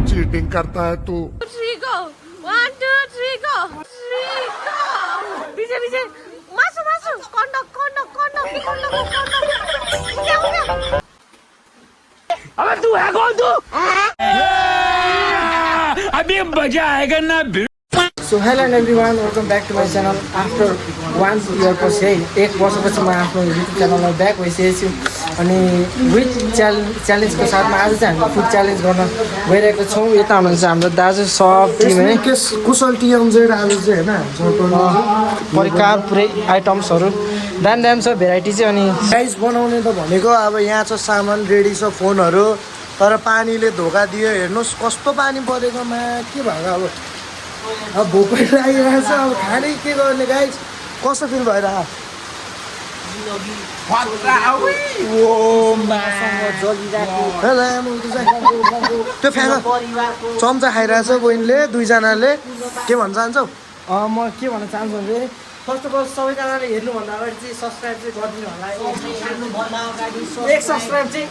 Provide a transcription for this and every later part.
Cheating करता है तू। 3 go 1 2 3 go 3 go पीछे पीछे मासु मासु कंडक कंडक कंडक कंडक अबे तू है कौन तू? अभी मजा आएगा ना। So hello and everyone welcome back to my channel after 1 year पछि है 1 वर्षपछि म आफ्नो युट्युब च्यानलमा ब्याक भइसकेको छु अनि विथ च्यालेन्जको साथमा आज चाहिँ हामी फुड च्यालेन्ज गर्न गइरहेको छौँ। यता हुनुहुन्छ हाम्रो दाजु सब टिम है कुशल टिएम चाहिँ आज चाहिँ होइन परिकार पुरै आइटम्सहरू दाम दाम छ भेराइटी चाहिँ। अनि राइस बनाउने त भनेको अब यहाँ छ सामान रेडी छ फोनहरू तर पानीले धोका दियो हेर्नुहोस् कस्तो पानी परेकोमा के भएको अब भोकै लागिरहेको छ अब खाने के गर्ने गाइस कस्तो फिल भइरहेको त्यो फ्यान चम्चा खाइरहेछ बहिनीले दुईजनाले के भन्न चाहन्छौ? म के भन्न चाहन्छु भने फर्स्ट अफ अल सबैजनाले हेर्नुभन्दा अगाडि चाहिँ सब्सक्राइब चाहिँ गरिदिनु होला। एक सब्सक्राइब चाहिँ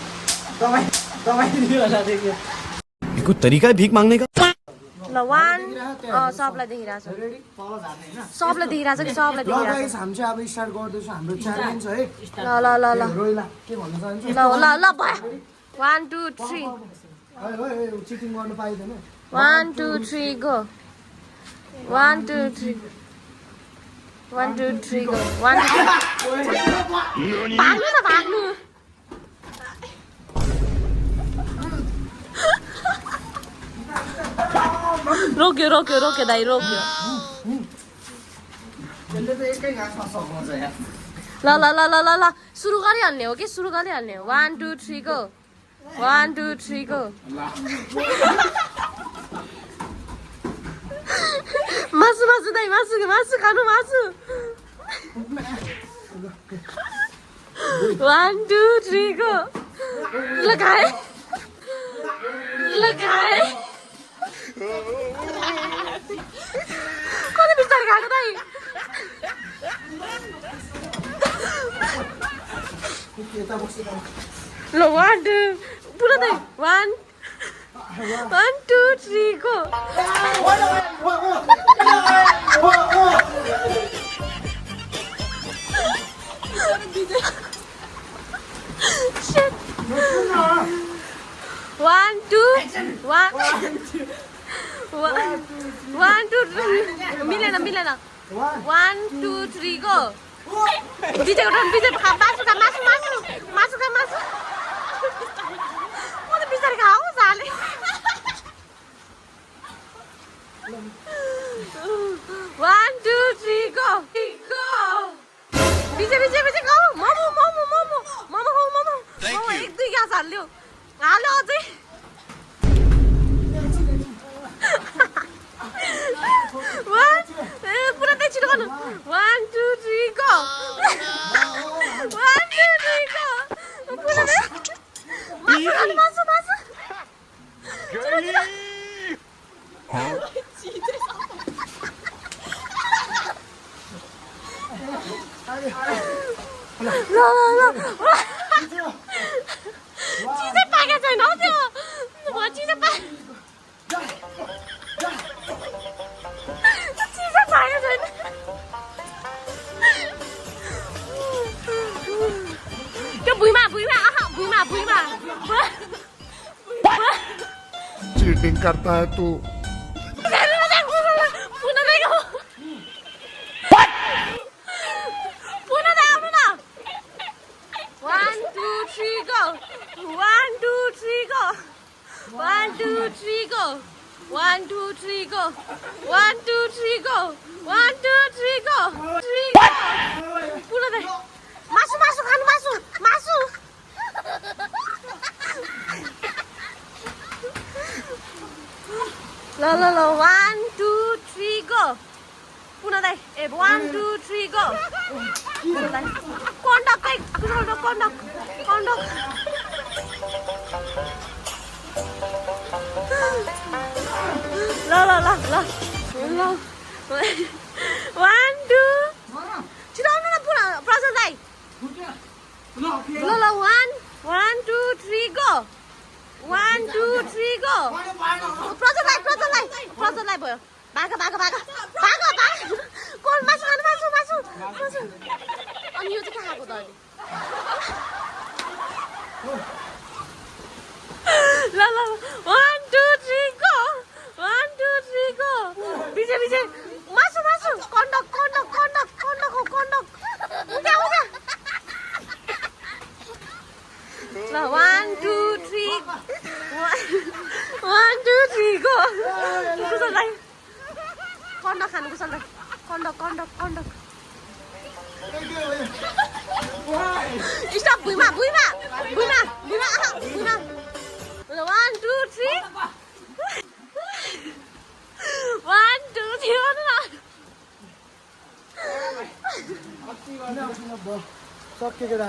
दबाइदिनु होला। कुछ तरीका है भीख मांगने का? ल 1 सबलाई देखिरहेछ सबलाई देखिरहेछ कि सबलाई देखिरहेछ। हामी चाहिँ अब स्टार्ट गर्दैछौँ हाम्रो च्यालेन्ज है। ल ल ल ल रोइला के भन्न चाहन्छ? ल ल ल भयो 1 2 3 चिटिङ गर्नु पाइदैन। 1 2 3 गो 1 2 3 1 2 3 गो 1 भाग्नु न भाग्नु रोक्यो रोक्यो रोक्यो दाइ रोक्यो। ल ल ल ल ल ल सुरु गरिहाल्ने हो कि सुरु गरिहाल्ने हो 1 2 3 गो 1 2 3 गो। मासु मासु दाइ मासु मासु खानु मासु 1 2 3 गो। ल खाए ल खाए कति बिस्तारै खाएको दाइ ल 1 2 पुरा दाइ 1 2 3 गो। Shit. 1 2 1 1 2 3 मिलेन मिलेन 1 2 3 गो। बिचको टर्न बिच मासु खा मासु मासु मासु खा मासु म त बिस्तारै खाऊ साले 1 2 3 गो बिच बिच बिच खाऊ मोमो मोमो मोमो मोमो खाऊ मोमो मोमो 1 2 ग्यास हाल्यो हाल्यो अझै पुरा त्यही छिटो गर्नु 1 2 3 गो 1 2 3 गो पुरा मासु खानु मासु मासु ल ल ल चिजै पाकेको छैन हौ त्यो चिजै चिजै पाकेको छैन। त्यो भुइँमा भुइँमा भुइँमा भुइँमा चीटिंग करता है तू। One, two, three, go. 1 2 3 go 1 2 3 go 1 2 3 go 3 go पुरा दे मासु मासु खानु मासु मासु ल ल ल 1 2 3 go पुरा दे ए 1 2 3 go कन्डक kai कन्डक ल ल ल ल ल 1 2 छिटो आउनु न पुरा प्रसाद दाइ 2 3 go प्रजलाई भयो भाग कोल मासु अनि यो चाहिँ कहाँ गयो त ल 1 2 3 go 1 2 3 go विजय मासु कन्डक उठ्या ल 1 2 3 1 2 3 go कुसललाई कन्डक खानु कुसललाई कन्डक स्टप भुइँमा 1 2 3 1 2 3 सक्यो केटा